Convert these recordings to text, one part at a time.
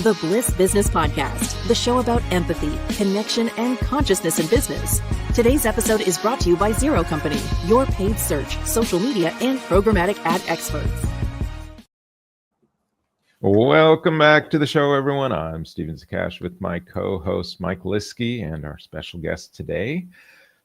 The Bliss Business Podcast, the show about empathy, connection, and consciousness in business. Today's episode is brought to you by Zero Company, your paid search, social media, and programmatic ad experts. Welcome back to the show, everyone. I'm Steven Zakash with my co-host Mike Liskey and our special guest today.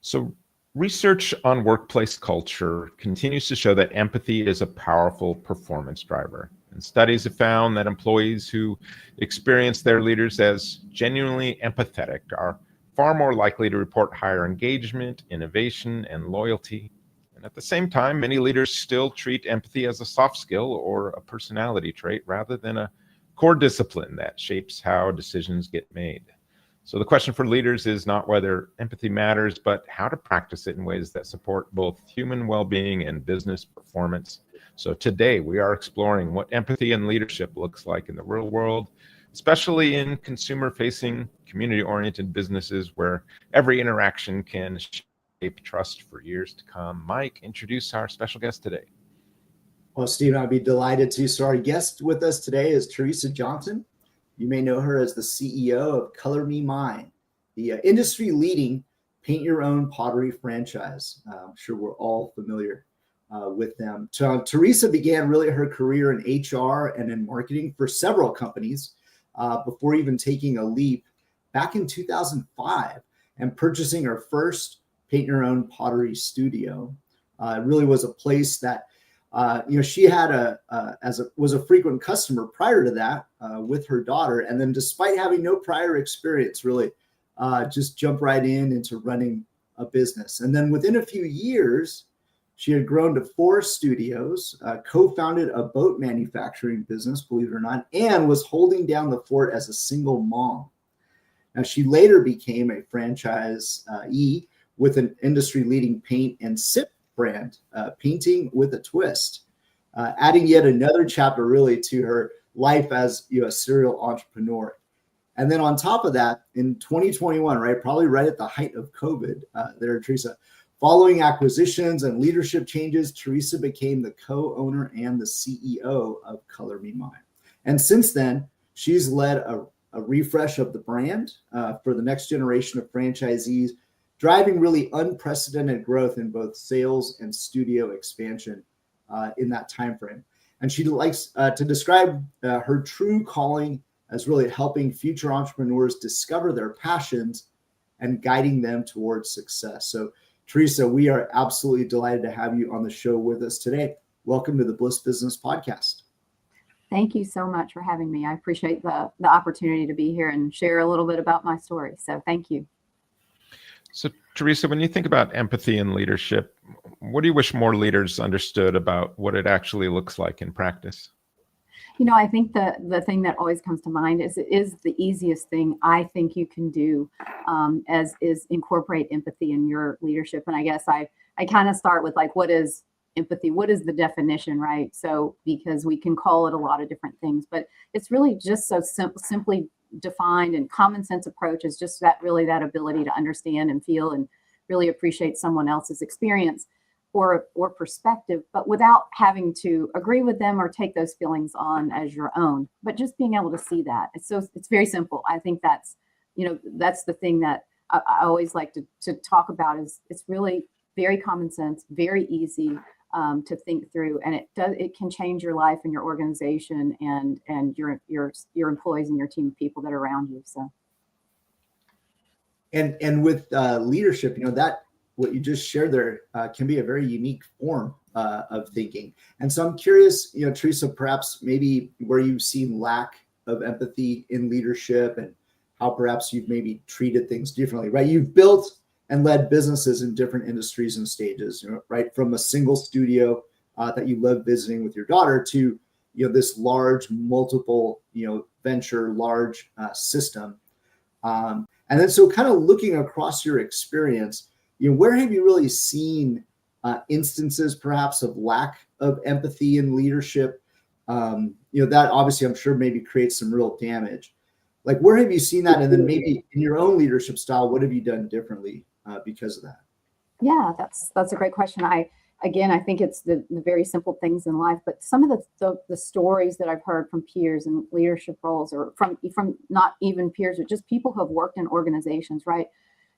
So research on workplace culture continues to show that empathy is a powerful performance driver. And studies have found that employees who experience their leaders as genuinely empathetic are far more likely to report higher engagement, innovation, and loyalty. And at the same time, many leaders still treat empathy as a soft skill or a personality trait rather than a core discipline that shapes how decisions get made. So the question for leaders is not whether empathy matters, but how to practice it in ways that support both human well-being and business performance. So today we are exploring what empathy and leadership looks like in the real world, especially in consumer-facing, community-oriented businesses where every interaction can shape trust for years to come. Mike, introduce our special guest today. Well, Steve, I'd be delighted to. So our guest with us today is Teresa Johnson. You may know her as the CEO of Color Me Mine, the industry-leading paint-your-own pottery franchise. I'm sure we're all familiar with them. Teresa began really her career in HR and in marketing for several companies before even taking a leap back in 2005 and purchasing her first paint-your-own pottery studio. It really was a place that she had was a frequent customer prior to that with her daughter. And then despite having no prior experience, really just jumped right into running a business. And then within a few years, she had grown to 4 studios, co-founded a boat manufacturing business, believe it or not, and was holding down the fort as a single mom. Now, she later became a franchisee with an industry-leading paint and sip brand, Painting with a Twist, adding yet another chapter really to her life as a serial entrepreneur. And then on top of that, in 2021, right, probably right at the height of COVID, Teresa, following acquisitions and leadership changes, Teresa became the co-owner and the CEO of Color Me Mine. And since then, she's led a refresh of the brand for the next generation of franchisees, driving really unprecedented growth in both sales and studio expansion in that time frame. And she likes to describe her true calling as really helping future entrepreneurs discover their passions and guiding them towards success. So, Teresa, we are absolutely delighted to have you on the show with us today. Welcome to the Bliss Business Podcast. Thank you so much for having me. I appreciate the opportunity to be here and share a little bit about my story. So thank you. So, Teresa, when you think about empathy and leadership, what do you wish more leaders understood about what it actually looks like in practice? I think the thing that always comes to mind is the easiest thing I think you can do is incorporate empathy in your leadership. And I guess I kind of start with what is empathy? What is the definition, right? So, because we can call it a lot of different things, but it's really just so simply defined, and common sense approach is just that ability to understand and feel and really appreciate someone else's experience or perspective, but without having to agree with them or take those feelings on as your own, but just being able to see that. It's very simple. I think that's the thing that I always like to talk about is it's really very common sense, very easy to think through, and it can change your life and your organization and your employees and your team of people that are around you. So, and with leadership, that what you just shared there can be a very unique form of thinking. And so I'm curious, Teresa, perhaps maybe where you've seen lack of empathy in leadership and how perhaps you've maybe treated things differently, right? You've built and led businesses in different industries and stages, right? From a single studio that you love visiting with your daughter to, this large, multiple, venture, large system. And then so kind of looking across your experience, where have you really seen instances perhaps of lack of empathy in leadership? That obviously I'm sure maybe creates some real damage. Like, where have you seen that? And then maybe in your own leadership style, what have you done differently because of that? Yeah, that's a great question. I again, I think it's the very simple things in life, but some of the stories that I've heard from peers in leadership roles, or from not even peers, but just people who have worked in organizations, right?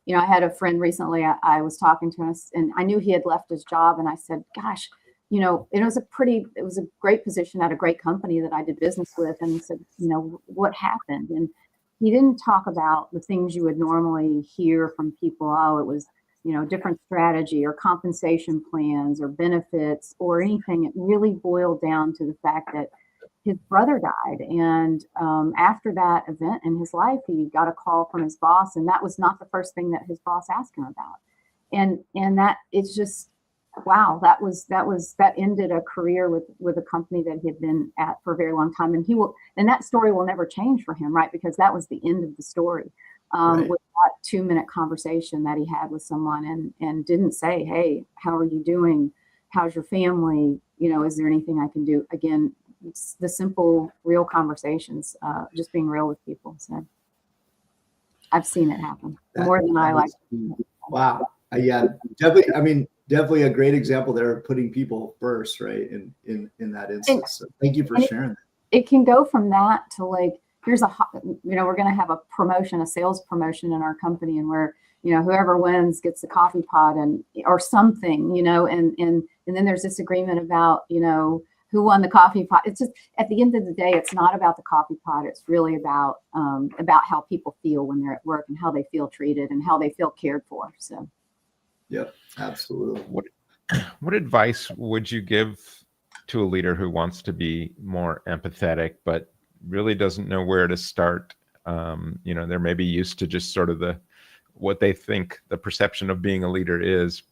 I had a friend recently, I was talking to us, and I knew he had left his job, and I said, gosh, it was a great position at a great company that I did business with. And he said, what happened? And he didn't talk about the things you would normally hear from people. Oh, it was, different strategy or compensation plans or benefits or anything. It really boiled down to the fact that his brother died. And after that event in his life, he got a call from his boss, and that was not the first thing that his boss asked him about. And that it's just, wow, that ended a career with a company that he had been at for a very long time. And that story will never change for him, right? Because that was the end of the story. Right. With that 2-minute conversation that he had with someone, and didn't say, hey, how are you doing? How's your family? Is there anything I can do? Again, it's the simple, real conversations, just being real with people. So I've seen it happen more than I like. Wow. Yeah, definitely. I mean, definitely a great example there of putting people first, right? In that instance. So thank you for sharing that. It can go from that to like, here's we're going to have a sales promotion in our company, and where, whoever wins gets the coffee pot or something, and then there's disagreement about, who won the coffee pot. It's just, at the end of the day, it's not about the coffee pot. It's really about how people feel when they're at work, and how they feel treated, and how they feel cared for. So. Yep, absolutely. What advice would you give to a leader who wants to be more empathetic, but really doesn't know where to start? They're maybe used to just sort of what they think the perception of being a leader is,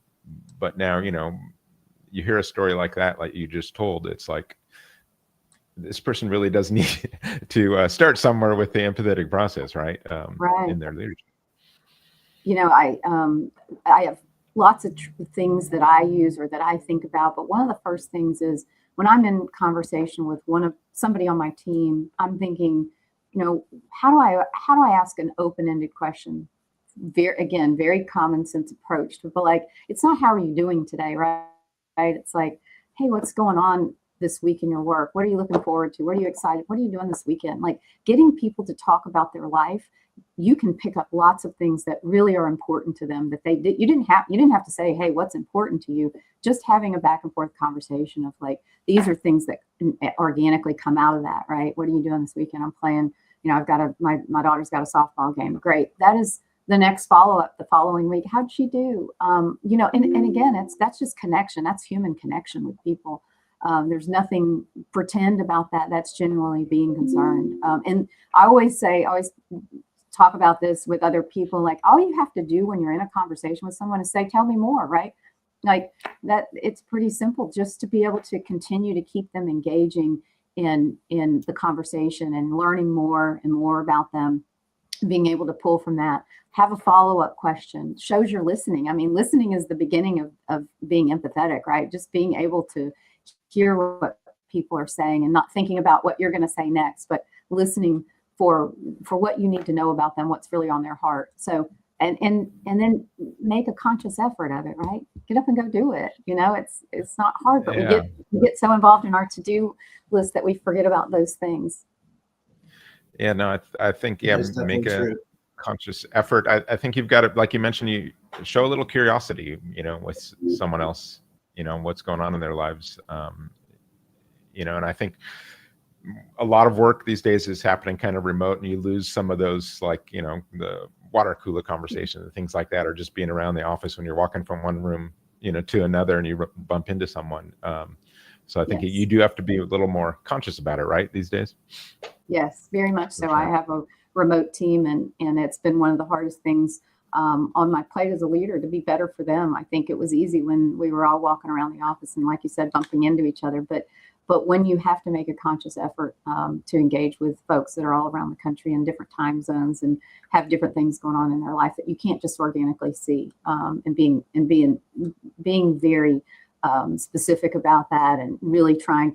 but now, you hear a story like that, like you just told, it's like, this person really does need to start somewhere with the empathetic process, right? Right. In their leadership. I have lots of things that I use or that I think about, but one of the first things is when I'm in conversation with somebody on my team, I'm thinking, how do I ask an open-ended question? Very common sense approach, but like, it's not how are you doing today, right? It's like, hey, what's going on this week in your work? What are you looking forward to? What are you excited? What are you doing this weekend? Like, getting people to talk about their life, you can pick up lots of things that really are important to them that you didn't have to say, hey, what's important to you? Just having a back and forth conversation of like, these are things that organically come out of that, right? What are you doing this weekend? I'm playing, I've got my daughter's got a softball game. Great. That is the next follow-up the following week. How'd she do? And again, that's just connection. That's human connection with people. There's nothing pretend about that. That's genuinely being concerned. And I always talk about this with other people. Like, all you have to do when you're in a conversation with someone is say, tell me more, right? Like that, it's pretty simple just to be able to continue to keep them engaging in the conversation and learning more and more about them, being able to pull from that. Have a follow-up question, shows you're listening. I mean, listening is the beginning of being empathetic, right? Just being able to hear what people are saying and not thinking about what you're going to say next, but listening for what you need to know about them, what's really on their heart. So, and then make a conscious effort of it, right? Get up and go do it. It's not hard, but we get so involved in our to-do list that we forget about those things. Yeah, no, I think, make a conscious effort. I think you've got to, like you mentioned, you show a little curiosity, with someone else, what's going on in their lives. And I think a lot of work these days is happening kind of remote, and you lose some of those, like, the water cooler conversations and things like that, or just being around the office when you're walking from one room, to another, and you bump into someone. So I think you do have to be a little more conscious about it, right, these days? Yes, very much so. Sure. I have a remote team, and it's been one of the hardest things on my plate as a leader to be better for them. I think it was easy when we were all walking around the office and, like you said, bumping into each other. But when you have to make a conscious effort to engage with folks that are all around the country in different time zones and have different things going on in their life that you can't just organically see, and being very specific about that, and really trying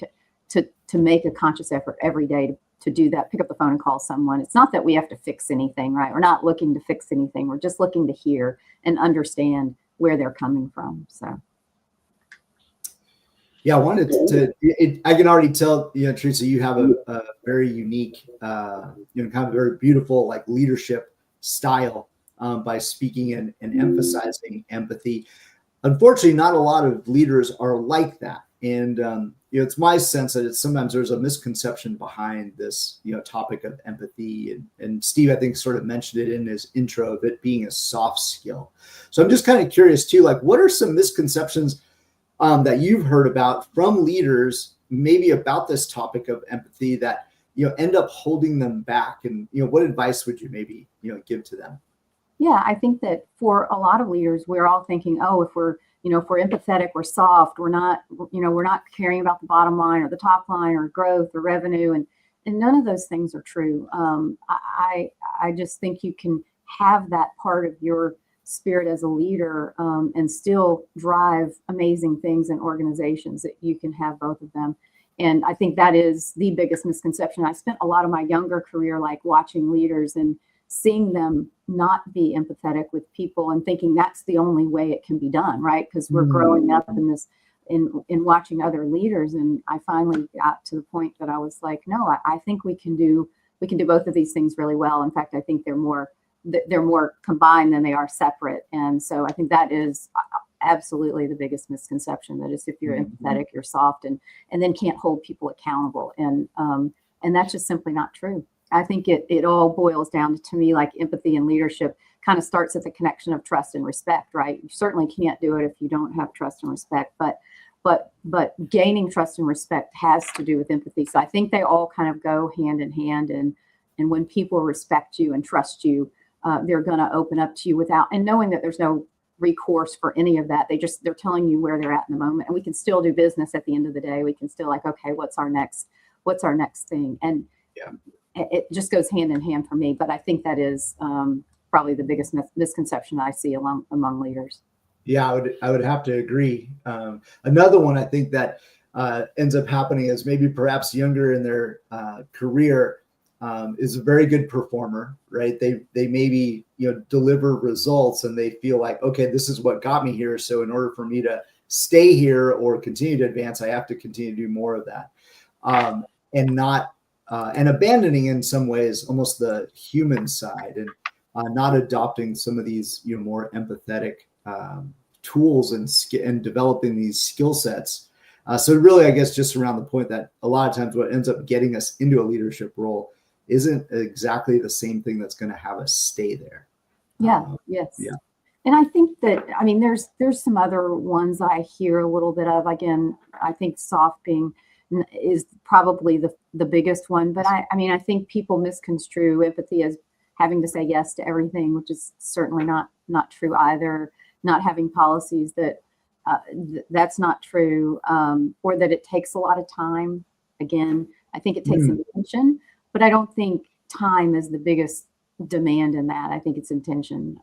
to make a conscious effort every day to do that, pick up the phone and call someone. It's not that we have to fix anything, right? We're not looking to fix anything. We're just looking to hear and understand where they're coming from. So. Yeah, I wanted to. I can already tell, Teresa, you have a very unique, kind of very beautiful like leadership style by speaking and emphasizing empathy. Unfortunately, not a lot of leaders are like that, and it's my sense that sometimes there's a misconception behind this, topic of empathy. And Steve, I think, sort of mentioned it in his intro of it being a soft skill. So I'm just kind of curious too, like what are some misconceptions that you've heard about from leaders, maybe about this topic of empathy that, end up holding them back? And, what advice would you maybe, give to them? Yeah, I think that for a lot of leaders, we're all thinking, oh, if we're empathetic, we're soft, we're not caring about the bottom line or the top line or growth or revenue. And none of those things are true. I just think you can have that part of your spirit as a leader and still drive amazing things in organizations, that you can have both of them. And I think that is the biggest misconception. I spent a lot of my younger career like watching leaders and seeing them not be empathetic with people and thinking that's the only way it can be done, right? Because we're growing up in this, in watching other leaders. And I finally got to the point that I was like, no, I think we can do both of these things really well. In fact, I think they're more combined than they are separate. And so I think that is absolutely the biggest misconception, that is if you're empathetic, you're soft and then can't hold people accountable. And that's just simply not true. I think it all boils down to me, like empathy and leadership kind of starts at the connection of trust and respect, right? You certainly can't do it if you don't have trust and respect, but gaining trust and respect has to do with empathy. So I think they all kind of go hand in hand. And when people respect you and trust you, they're going to open up to you and knowing that there's no recourse for any of that. They're telling you where they're at in the moment, and we can still do business at the end of the day. We can still like, okay, what's our next thing? And it just goes hand in hand for me. But I think that is probably the biggest misconception I see among leaders. Yeah, I would have to agree. Another one I think that ends up happening is maybe perhaps younger in their career is a very good performer, right? They maybe deliver results and they feel like, okay, this is what got me here. So in order for me to stay here or continue to advance, I have to continue to do more of that, and abandoning in some ways almost the human side and not adopting some of these more empathetic tools and developing these skill sets. So really, I guess just around the point that a lot of times what ends up getting us into a leadership role isn't exactly the same thing that's going to have us stay there. Yes. And I think that, there's some other ones I hear a little bit of. Again, I think soft is probably the biggest one. But I think people misconstrue empathy as having to say yes to everything, which is certainly not true either. Not having policies that's not true, or that it takes a lot of time. Again, I think it takes intention, but I don't think time is the biggest demand in that. I think it's intention.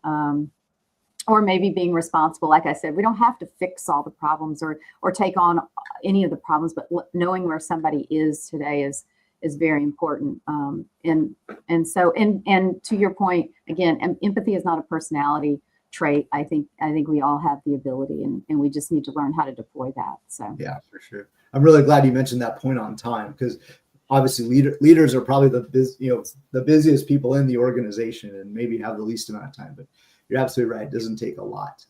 Or maybe being responsible. Like I said, we don't have to fix all the problems or take on any of the problems, but knowing where somebody is today is very important. And to your point, again, empathy is not a personality trait. I think we all have the ability, and we just need to learn how to deploy that. So yeah, for sure. I'm really glad you mentioned that point on time, because obviously leaders are probably the busiest people in the organization and maybe have the least amount of time, but you're absolutely right. It doesn't take a lot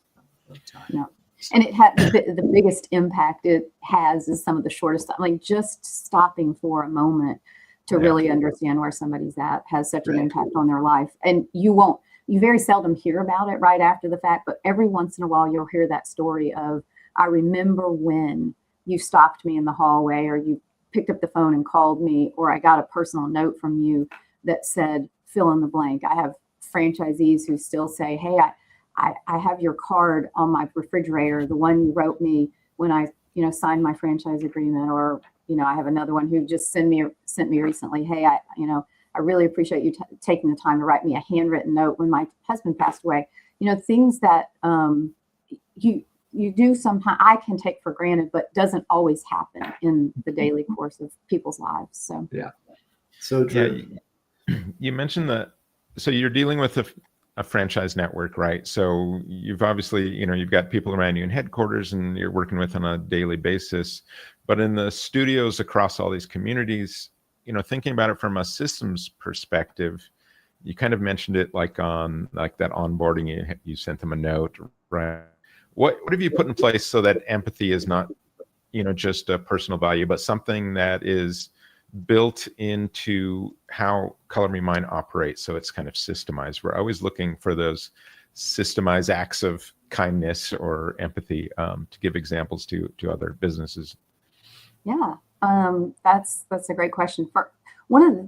of time. No. And it had the biggest impact it has is some of the shortest time, like just stopping for a moment to really understand where somebody's at has such an impact on their life. And you very seldom hear about it right after the fact, but every once in a while you'll hear that story of, I remember when you stopped me in the hallway, or you picked up the phone and called me, or I got a personal note from you that said, fill in the blank. I have franchisees who still say, hey, I have your card on my refrigerator, the one you wrote me when I signed my franchise agreement, or I have another one who just sent me recently, hey, I really appreciate you taking the time to write me a handwritten note when my husband passed away. Things that you do sometimes I can take for granted, but doesn't always happen in the daily course of people's lives. So yeah, so true. Yeah, you mentioned that. So you're dealing with a franchise network, right? So you've obviously, you've got people around you in headquarters and you're working with on a daily basis, but in the studios across all these communities, thinking about it from a systems perspective, you kind of mentioned it like on like that onboarding, you sent them a note, right? What have you put in place so that empathy is not, just a personal value, but something that is built into how Color Me Mine operates, so it's kind of systemized? We're always looking for those systemized acts of kindness or empathy, to give examples to other businesses. Yeah, that's a great question.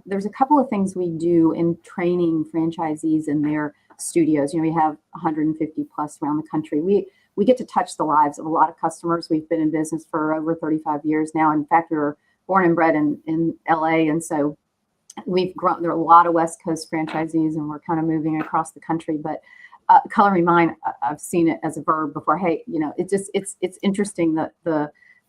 There's a couple of things we do in training franchisees in their studios. We have 150 plus around the country. We get to touch the lives of a lot of customers. We've been in business for over 35 years now. In fact, we were born and bred in LA. And so we've grown, there are a lot of West Coast franchisees and we're kind of moving across the country, but Color Me Mine, I've seen it as a verb before. Hey, it's interesting that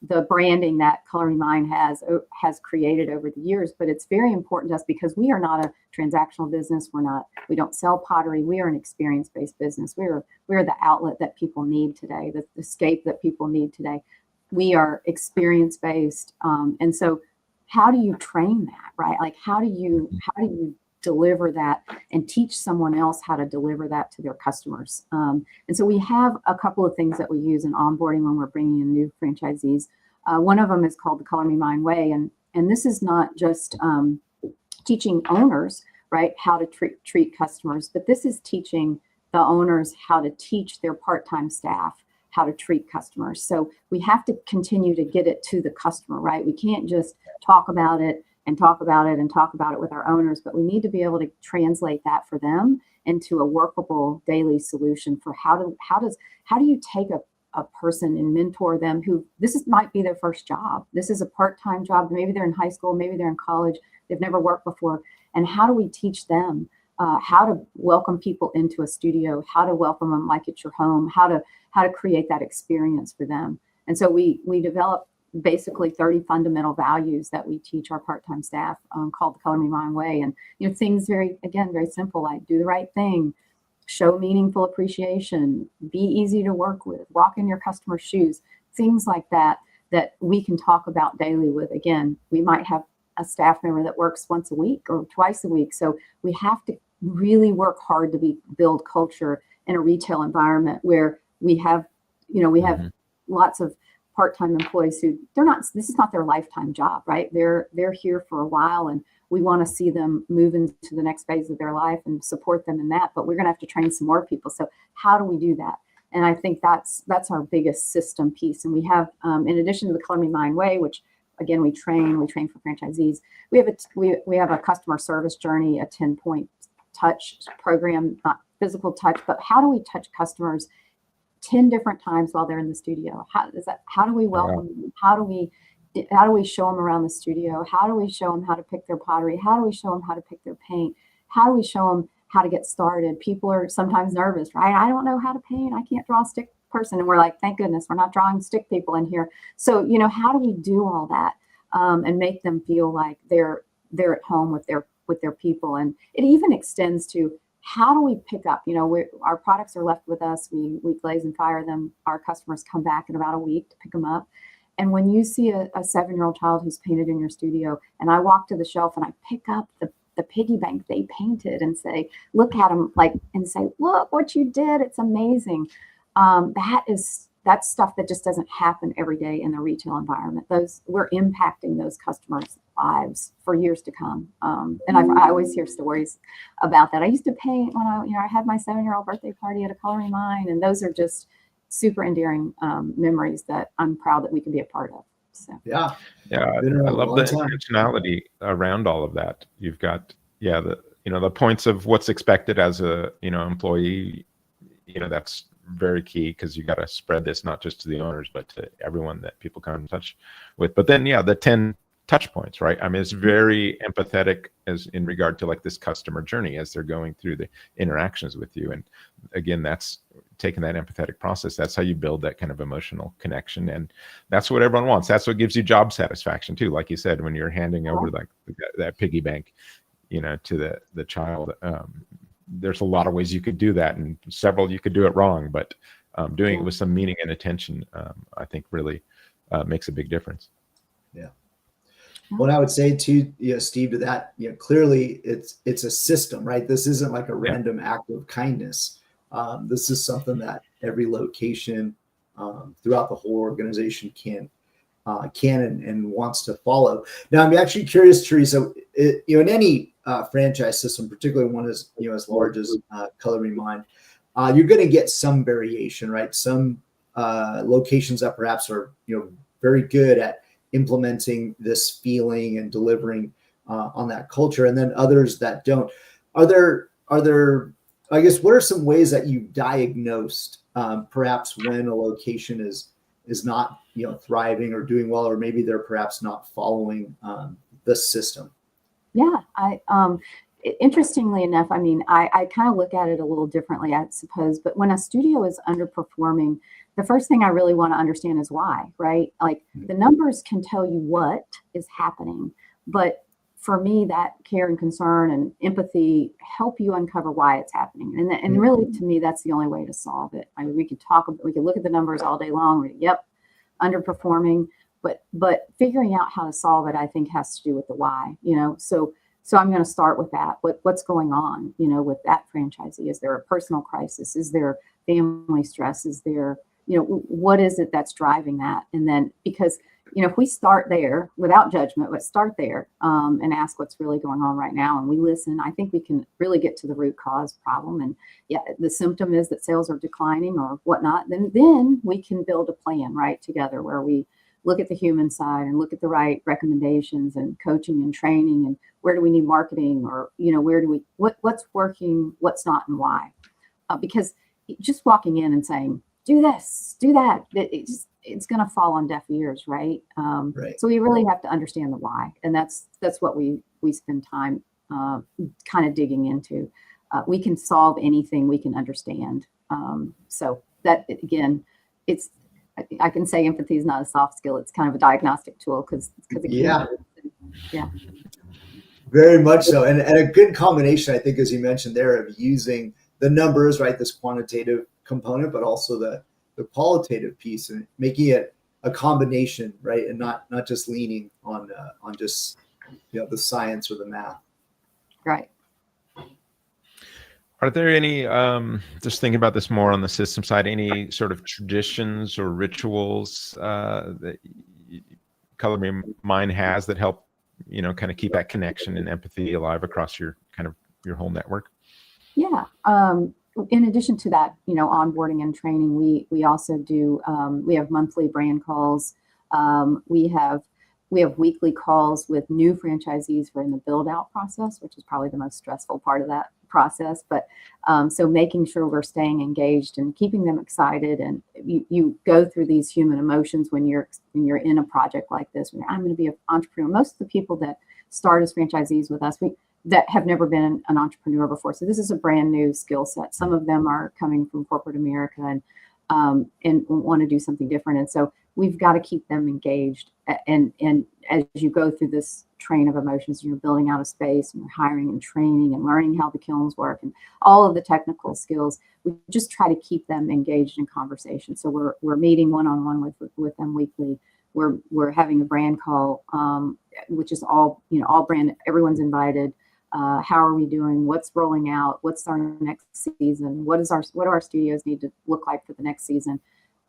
the branding that Color Me Mine has created over the years, but it's very important to us because we are not a transactional business. We don't sell pottery. We are an experience-based business. We're the outlet that people need today, the escape that people need today. We are experience-based. And so how do you train that, right? Like, how do you deliver that and teach someone else how to deliver that to their customers? And so we have a couple of things that we use in onboarding when we're bringing in new franchisees. One of them is called the Color Me Mine Way. And this is not just teaching owners, right, how to treat customers, but this is teaching the owners how to teach their part-time staff how to treat customers. So we have to continue to get it to the customer, right? We can't just talk about it and talk about it and talk about it with our owners, but we need to be able to translate that for them into a workable daily solution for how do you take a person and mentor them who might be their first job. This is a part-time job. Maybe they're in high school, maybe they're in college, they've never worked before. And how do we teach them how to welcome people into a studio, how to welcome them like it's your home, how to create that experience for them. And so we develop basically 30 fundamental values that we teach our part-time staff, called the Color Me Mine Way. And things very simple, like do the right thing, show meaningful appreciation, be easy to work with, walk in your customer's shoes, things like that we can talk about daily with. Again, we might have a staff member that works once a week or twice a week. So we have to really work hard to build culture in a retail environment where we have lots of part-time employees who this is not their lifetime job, right? They're here for a while and we want to see them move into the next phase of their life and support them in that, but we're going to have to train some more people. So how do we do that? And I think that's our biggest system piece. And we have, in addition to the Color Me Mine Way, which again, we train for franchisees, we have a customer service journey, a 10-point touch program, not physical touch, but how do we touch customers 10 different times while they're in the studio? How do we welcome them? How do we show them around the studio? How do we show them how to pick their pottery? How do we show them how to pick their paint? How do we show them how to get started? People are sometimes nervous, right? I don't know how to paint. I can't draw a stick person. And we're like, thank goodness we're not drawing stick people in here. So, how do we do all that and make them feel like they're at home with their people? And it even extends to, how do we pick up? Our products are left with us. We glaze and fire them. Our customers come back in about a week to pick them up. And when you see a 7-year-old child who's painted in your studio, and I walk to the shelf and I pick up the piggy bank they painted and say, look at them, and say, look what you did. It's amazing. That's stuff that just doesn't happen every day in the retail environment. We're impacting those customers' lives for years to come. And I always hear stories about that. I used to paint when I had my 7-year-old birthday party at a Color Me Mine, and those are just super endearing memories that I'm proud that we can be a part of. So I love the intentionality around all of that. You've got the points of what's expected as a employee. That's very key, because you got to spread this not just to the owners but to everyone that people come in touch with. But then the 10 touch points, right? I mean, it's very empathetic as in regard to like this customer journey as they're going through the interactions with you. And again, that's taking that empathetic process. That's how you build that kind of emotional connection, and that's what everyone wants. That's what gives you job satisfaction too, like you said, when you're handing over like that piggy bank to the child. there's a lot of ways you could do that, and several you could do it wrong, but doing it with some meaning and attention, I think really makes a big difference. Yeah. What I would say to Steve, to that, clearly it's a system, right? This isn't like a random act of kindness. This is something that every location throughout the whole organization can and wants to follow. Now, I'm actually curious, Teresa, in any franchise system, particularly one as large as Color Me Mine, you're going to get some variation, right? Some locations that perhaps are very good at implementing this feeling and delivering on that culture, and then others that don't. Are there I guess, what are some ways that you've diagnosed perhaps when a location is not thriving or doing well, or maybe they're perhaps not following the system? Yeah, interestingly enough, I mean, I kind of look at it a little differently, I suppose. But when a studio is underperforming, the first thing I really want to understand is why, right? Like, the numbers can tell you what is happening, but for me, that care and concern and empathy help you uncover why it's happening. And really, to me, that's the only way to solve it. I mean, we could look at the numbers all day long. Yep, underperforming, but figuring out how to solve it, I think, has to do with the why. So I'm going to start with that. What's going on, with that franchisee? Is there a personal crisis? Is there family stress? Is there, what is it that's driving that? And then, because, if we start there without judgment, but start there and ask what's really going on right now, and we listen, I think we can really get to the root cause problem. And the symptom is that sales are declining or whatnot. Then we can build a plan right together where we look at the human side and look at the right recommendations and coaching and training, and where do we need marketing, or what's working, what's not, and why. Because just walking in and saying, do this, do that, it's going to fall on deaf ears, right? Right. So we really have to understand the why, and that's what we spend time kind of digging into. We can solve anything we can understand. So that, again, I can say empathy is not a soft skill. It's kind of a diagnostic tool because yeah. Very much so, and a good combination, I think, as you mentioned there, of using the numbers, right, this quantitative component, but also the qualitative piece, and making it a combination, right, and not just leaning on just the science or the math. Right. Are there any, just thinking about this more on the system side, any sort of traditions or rituals that Color Me Mine has that help, kind of keep that connection and empathy alive across your whole network? Yeah. In addition to that, onboarding and training, we also do, we have monthly brand calls. We have weekly calls with new franchisees who are in the build out process, which is probably the most stressful part of that process. But so making sure we're staying engaged and keeping them excited. And you go through these human emotions when you're in a project like this. I'm going to be an entrepreneur. Most of the people that start as franchisees with us, that have never been an entrepreneur before. So this is a brand new skill set. Some of them are coming from corporate America and want to do something different. And so we've got to keep them engaged. And as you go through this train of emotions, you're building out a space, and you're hiring and training and learning how the kilns work and all of the technical skills. We just try to keep them engaged in conversation. So we're meeting one-on-one with them weekly. We're having a brand call, which is all brand. Everyone's invited. How are we doing? What's rolling out? What's our next season? What do our studios need to look like for the next season?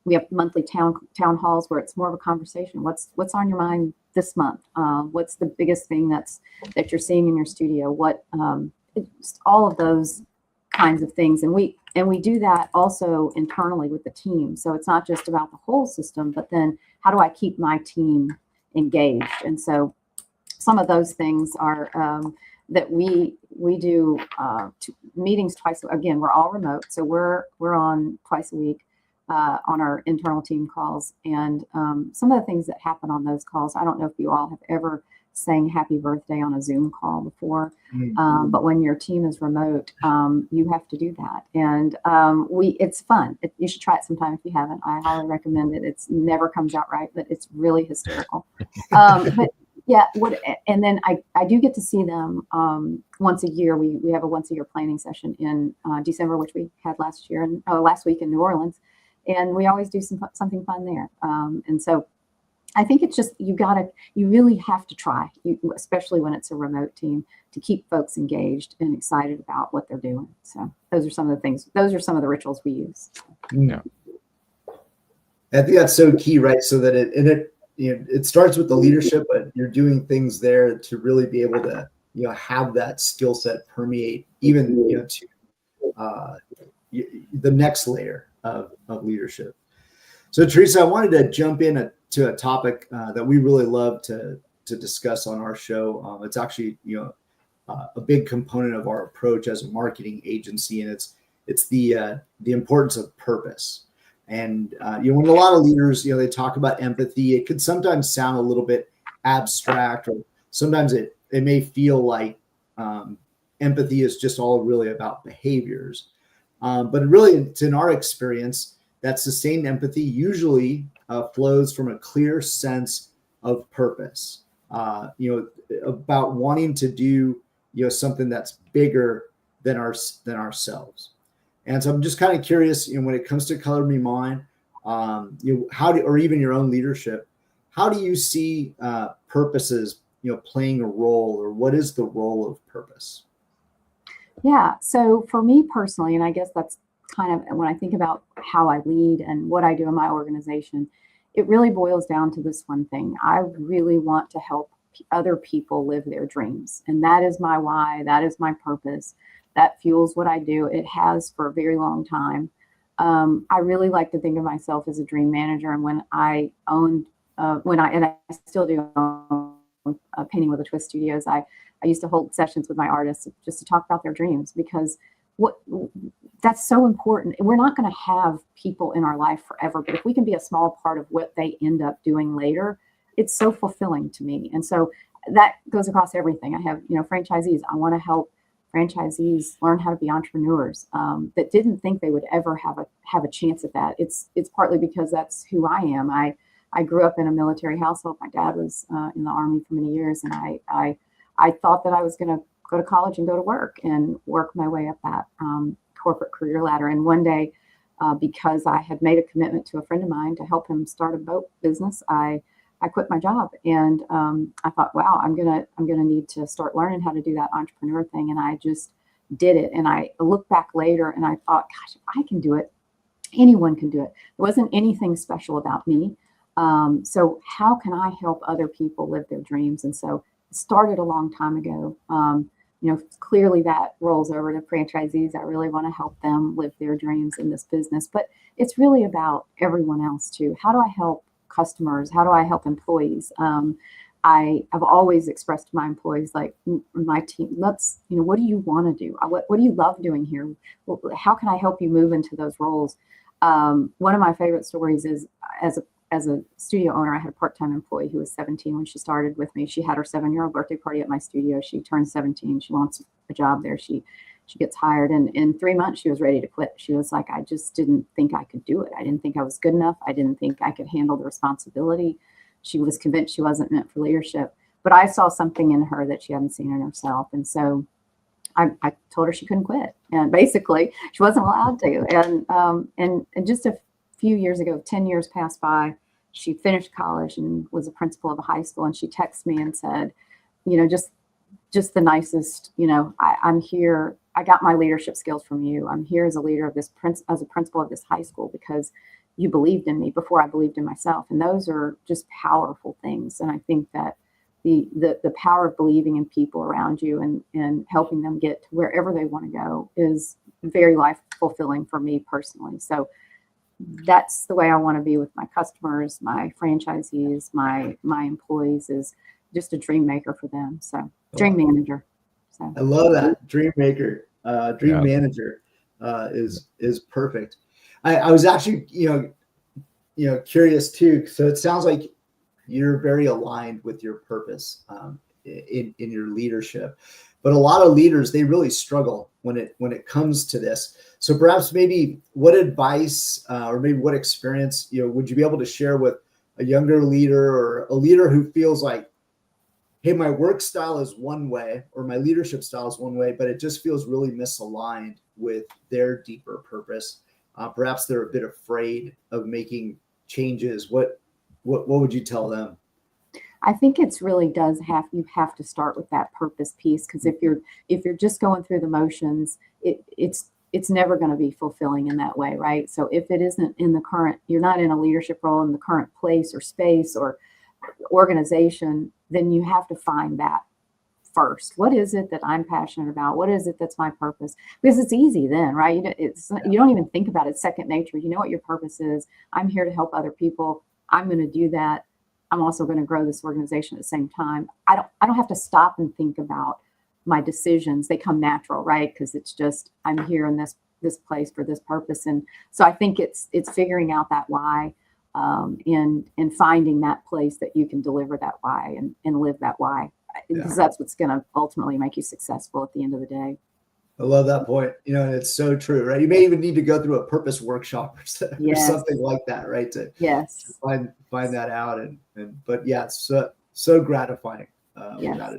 We have monthly town halls where it's more of a conversation. What's on your mind this month? What's the biggest thing that you're seeing in your studio? Just all of those kinds of things. And we do that also internally with the team. So it's not just about the whole system, but then how do I keep my team engaged? And so some of those things are that we do meetings twice. Again, we're all remote, so we're on twice a week on our internal team calls. And some of the things that happen on those calls, I don't know if you all have ever sang happy birthday on a Zoom call before, but when your team is remote, you have to do that. And it's fun. You should try it sometime if you haven't. I highly recommend it. It never comes out right, but it's really hysterical. But Yeah. And then I do get to see them once a year. We have a once a year planning session in December, which we had last week in New Orleans. And we always do something fun there. And so I think it's just, you really have to try, especially when it's a remote team, to keep folks engaged and excited about what they're doing. So those are some of the rituals we use. Yeah. I think that's so key, right? So that it starts with the leadership, but you're doing things there to really be able to, have that skill set permeate even, to the next layer of leadership. So Teresa, I wanted to jump in to a topic that we really love to discuss on our show. It's actually, a big component of our approach as a marketing agency, and it's the importance of purpose. And when a lot of leaders, they talk about empathy, it could sometimes sound a little bit abstract, or sometimes it may feel like empathy is just all really about behaviors. But really, it's in our experience that sustained empathy usually flows from a clear sense of purpose, about wanting to do, something that's bigger than ourselves. And so I'm just kind of curious, when it comes to Color Me Mine, or even your own leadership, how do you see purposes, playing a role, or what is the role of purpose? Yeah. So for me personally, and I guess that's kind of when I think about how I lead and what I do in my organization, it really boils down to this one thing. I really want to help other people live their dreams. And that is my why. That is my purpose. That fuels what I do. It has for a very long time. I really like to think of myself as a dream manager. And when I owned, and I still do own Painting with a Twist Studios, I used to hold sessions with my artists just to talk about their dreams, because that's so important. We're not going to have people in our life forever, but if we can be a small part of what they end up doing later, it's so fulfilling to me. And so that goes across everything. I have, franchisees. I want to help franchisees learn how to be entrepreneurs that didn't think they would ever have a chance at that. It's partly because that's who I am. I grew up in a military household. My dad was in the Army for many years, and I thought that I was going to go to college and go to work and work my way up that corporate career ladder. And one day, because I had made a commitment to a friend of mine to help him start a boat business, I quit my job, and I thought, wow, I'm gonna need to start learning how to do that entrepreneur thing. And I just did it. And I looked back later and I thought, gosh, if I can do it, anyone can do it. There wasn't anything special about me. So how can I help other people live their dreams? And so it started a long time ago. Clearly that rolls over to franchisees. I really want to help them live their dreams in this business, but it's really about everyone else too. How do I help customers? How do I help employees? I've always expressed to my employees, like my team, what do you want to do? What do you love doing here? How can I help you move into those roles? One of my favorite stories is as a studio owner, I had a part-time employee who was 17 when she started with me. She had her 7-year-old birthday party at my studio. She turned 17. She wants a job there. She gets hired, and in 3 months she was ready to quit. She was like, I just didn't think I could do it. I didn't think I was good enough. I didn't think I could handle the responsibility. She was convinced she wasn't meant for leadership, but I saw something in her that she hadn't seen in herself. And so I told her she couldn't quit, and basically she wasn't allowed to. And just a few years ago, 10 years passed by, she finished college and was a principal of a high school. And she texted me and said, just the nicest, I'm here. I got my leadership skills from you. I'm here as a leader of this as a principal of this high school because you believed in me before I believed in myself. And those are just powerful things. And I think that the power of believing in people around you and helping them get to wherever they want to go is very life fulfilling for me personally. So that's the way I want to be with my customers, my franchisees, my employees, is just a dream maker for them. So dream manager. So I love that. Dream maker, manager is perfect. I was actually, curious too. So it sounds like you're very aligned with your purpose in your leadership, but a lot of leaders, they really struggle when it comes to this. So perhaps maybe what advice or maybe what experience, would you be able to share with a younger leader or a leader who feels like hey, my work style is one way or my leadership style is one way, but it just feels really misaligned with their deeper purpose. Perhaps they're a bit afraid of making changes. What would you tell them? I think it's really you have to start with that purpose piece, because if you're just going through the motions, it's never going to be fulfilling in that way, right? So if it isn't you're not in a leadership role in the current place or space or organization, then you have to find that first. What is it that I'm passionate about? What is it that's my purpose? Because it's easy then, right? You don't even think about it. It's second nature. You know what your purpose is. I'm here to help other people. I'm going to do that. I'm also going to grow this organization at the same time. I don't have to stop and think about my decisions. They come natural, right? Because it's just, I'm here in this place for this purpose. And so I think it's figuring out that why, and finding that place that you can deliver that why and live that why, because that's what's going to ultimately make you successful at the end of the day. I love that point. And it's so true, right? You may even need to go through a purpose workshop or something like that, right? To find that out. But yeah, it's so gratifying.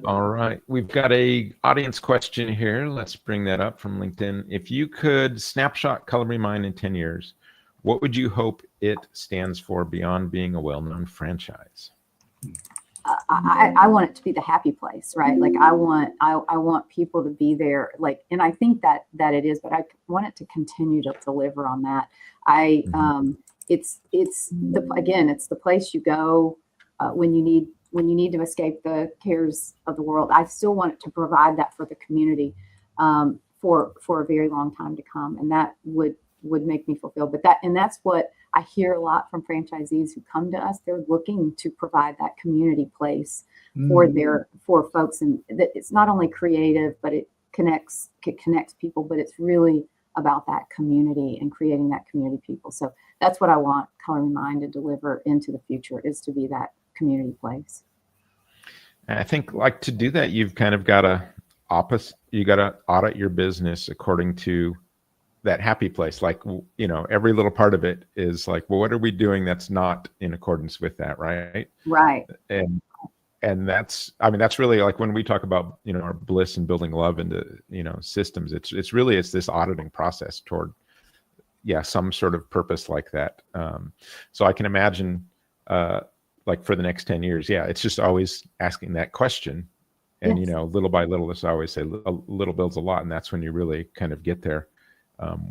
All right. We've got a audience question here. Let's bring that up from LinkedIn. If you could snapshot Color Me Mine in 10 years, what would you hope it stands for beyond being a well-known franchise? I want it to be the happy place, right? Like I want people to be there, like, and I think that it is, but I want it to continue to deliver on that. It's the place you go when you need to escape the cares of the world. I still want it to provide that for the community for a very long time to come, and that would make me fulfilled. But that's what I hear a lot from franchisees who come to us. They're looking to provide that community place for folks, and that it's not only creative, but it connects people. But it's really about that community and creating that community people. So that's what I want Color Me Mine to deliver into the future, is to be that community place. And I think, like, to do that, you've kind of got to audit your business according to that happy place. Like, every little part of it is like, well, what are we doing that's not in accordance with that, right? Right. And that's really, like, when we talk about, our bliss and building love into, systems, it's this auditing process toward, some sort of purpose like that. So I can imagine, like, for the next 10 years, it's just always asking that question. And, little by little, as I always say, a little builds a lot. And that's when you really kind of get there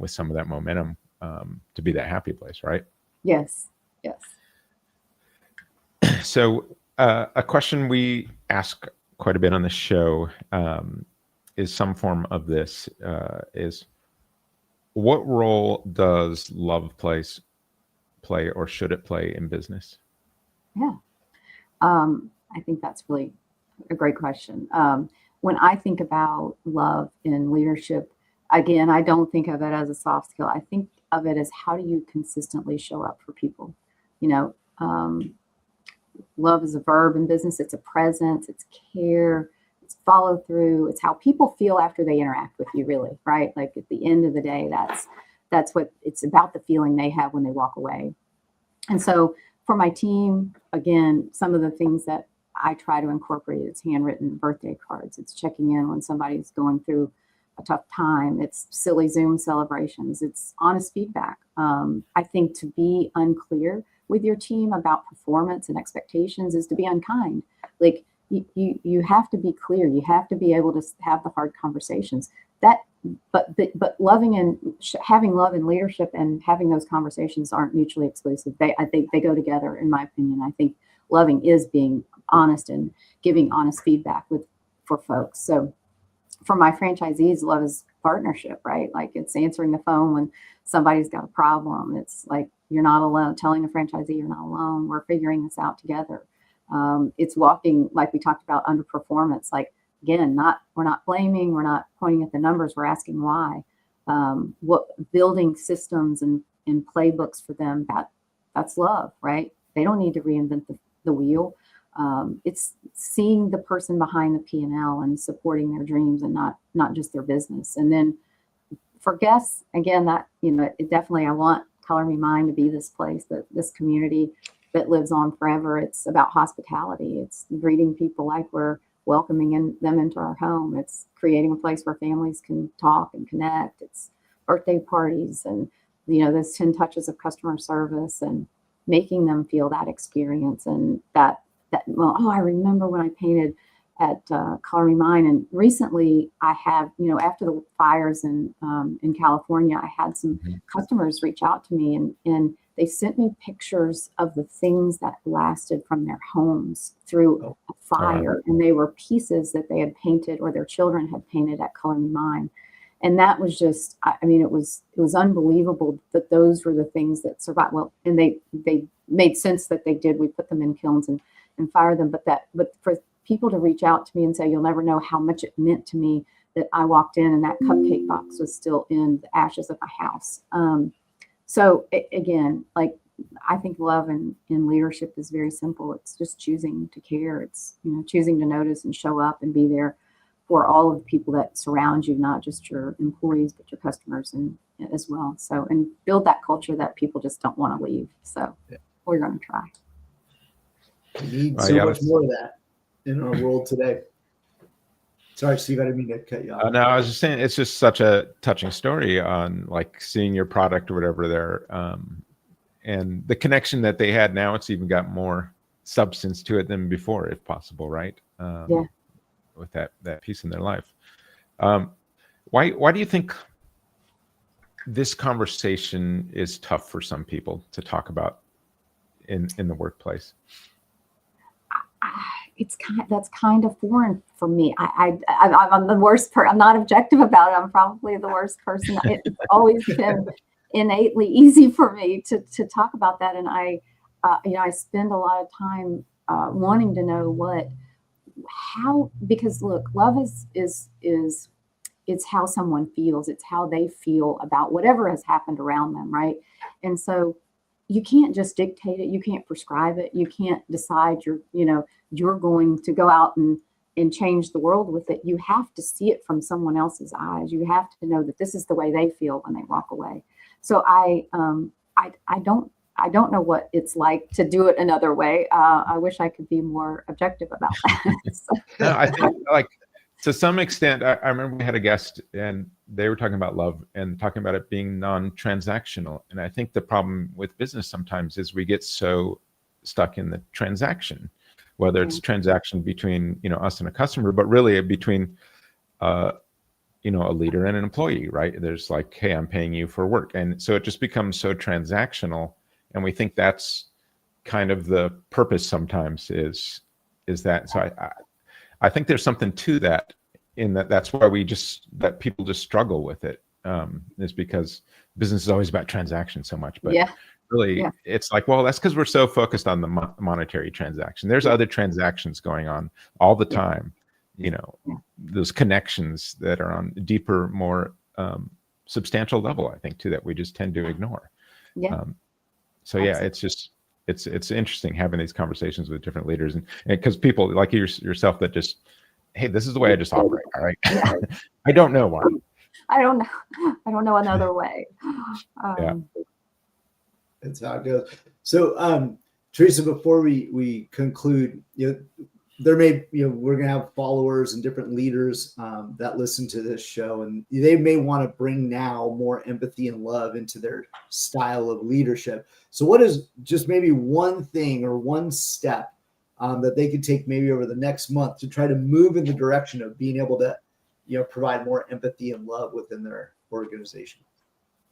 with some of that momentum to be that happy place, right? Yes. So a question we ask quite a bit on the show is some form of this, is what role does love play or should it play in business? Yeah. I think that's really a great question. When I think about love in leadership, again, I don't think of it as a soft skill. I think of it as, how do you consistently show up for people? Love is a verb in business. It's a presence, it's care, it's follow through. It's how people feel after they interact with you, really, right? Like, at the end of the day, that's what it's about, the feeling they have when they walk away. And so for my team, again, some of the things that I try to incorporate, it's handwritten birthday cards. It's checking in when somebody's going through a tough time. It's silly Zoom celebrations. It's honest feedback. I think to be unclear with your team about performance and expectations is to be unkind. Like, you have to be clear. You have to be able to have the hard conversations. But loving and having love in leadership and having those conversations aren't mutually exclusive. I think they go together, in my opinion. I think loving is being honest and giving honest feedback for folks. So for my franchisees, love is partnership, right? Like, it's answering the phone when somebody's got a problem. It's like, you're not alone. Telling a franchisee you're not alone. We're figuring this out together. It's walking, like we talked about, underperformance. Like, again, we're not blaming, we're not pointing at the numbers, we're asking why. Building systems and playbooks for them, that's love, right? They don't need to reinvent the wheel. It's seeing the person behind the P&L and supporting their dreams and not just their business. And then for guests, again, that, it definitely, I want Color Me Mine to be this place, this community. that lives on forever. It's about hospitality. It's greeting people like we're welcoming them into our home. It's creating a place where families can talk and connect. It's birthday parties and, those 10 touches of customer service and making them feel that experience. And I remember when I painted at Color Me Mine. And recently I have, after the fires in California, I had some customers reach out to me and they sent me pictures of the things that lasted from their homes through a fire. And they were pieces that they had painted or their children had painted at Color Me Mine. And that was just, it was unbelievable that those were the things that survived. Well, and they made sense that they did. We put them in kilns and fired them. But for people to reach out to me and say, you'll never know how much it meant to me that I walked in and that cupcake box was still in the ashes of my house. So again, like, I think love in leadership is very simple. It's just choosing to care. It's, choosing to notice and show up and be there for all of the people that surround you, not just your employees, but your customers and as well. So, and build that culture that people just don't want to leave. So we're going to try. We need so much more of that in our world today. Sorry, Steve, I didn't mean to cut you off. No, I was just saying, it's just such a touching story on like seeing your product or whatever there. And the connection that they had, now it's even got more substance to it than before, if possible, right? With that piece in their life. Why do you think this conversation is tough for some people to talk about in the workplace? That's kind of foreign for me. I'm the worst I'm not objective about it. I'm probably the worst person. It's always been innately easy for me to talk about that. And I spend a lot of time wanting to know because look, love is it's how someone feels. It's how they feel about whatever has happened around them, right? And so you can't just dictate it. You can't prescribe it. You can't decide you're going to go out and change the world with it. You have to see it from someone else's eyes. You have to know that this is the way they feel when they walk away. So I don't know what it's like to do it another way. I wish I could be more objective about that. No, I think like to some extent, I remember we had a guest and they were talking about love and talking about it being non-transactional. And I think the problem with business sometimes is we get so stuck in the transaction, whether it's transaction between, us and a customer, but really between, a leader and an employee, right? There's like, hey, I'm paying you for work. And so it just becomes so transactional. And we think that's kind of the purpose sometimes is that. So I think there's something to that in that's why that people just struggle with it, is because business is always about transaction so much. But really, it's like, well, that's because we're so focused on the monetary transaction. There's other transactions going on all the time, those connections that are on a deeper, more substantial level, I think, too, that we just tend to ignore. So it's interesting having these conversations with different leaders, and because people like yourself that just, hey, this is the way I just operate. All right, I don't know why. I don't know another way. That's how it goes. So, Teresa, before we conclude, there may, we're going to have followers and different leaders that listen to this show, and they may want to bring now more empathy and love into their style of leadership. So what is just maybe one thing or one step that they could take maybe over the next month to try to move in the direction of being able to, provide more empathy and love within their organization?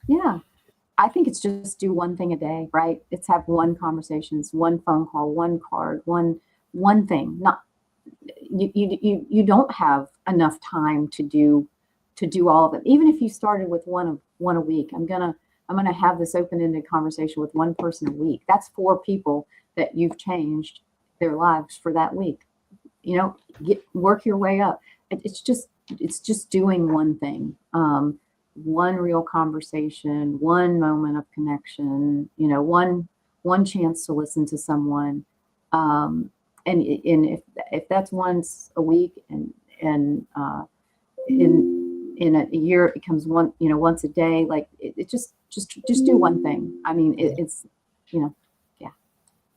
Yeah. I think it's just do one thing a day, right? It's have one conversation, it's one phone call, one card, one thing. Not you don't have enough time to do all of it. Even if you started with one a week, I'm gonna have this open-ended conversation with one person a week. That's 4 people that you've changed their lives for that week. Work your way up. It's just doing one thing. One real conversation, one moment of connection, one chance to listen to someone. And if that's once a week and in a year it becomes once a day, like it just do one thing. I mean, it's.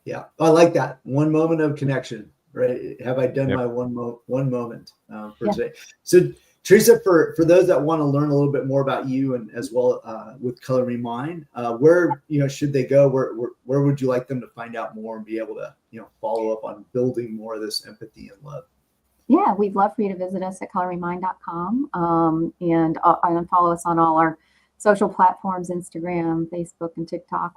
Yeah, I like that. One moment of connection, right? Have I done my one moment for today? So, Teresa, for those that want to learn a little bit more about you and as well with Color Me Mine, where should they go? Where would you like them to find out more and be able to follow up on building more of this empathy and love? Yeah, we'd love for you to visit us at colormemind.com and follow us on all our social platforms, Instagram, Facebook, and TikTok.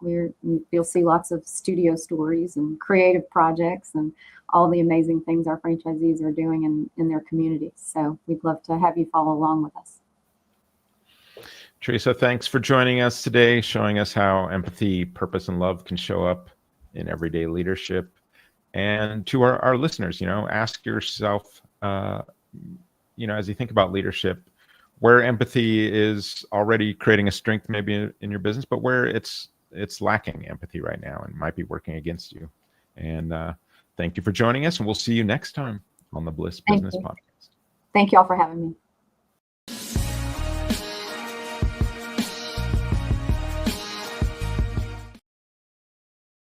You'll see lots of studio stories and creative projects and all the amazing things our franchisees are doing in their communities. So we'd love to have you follow along with us. Teresa, thanks for joining us today, showing us how empathy, purpose, and love can show up in everyday leadership. And to our listeners, ask yourself, as you think about leadership, where empathy is already creating a strength maybe in your business, but where it's lacking empathy right now and might be working against you. And thank you for joining us, and we'll see you next time on the Bliss Business Podcast. Thank you all for having me.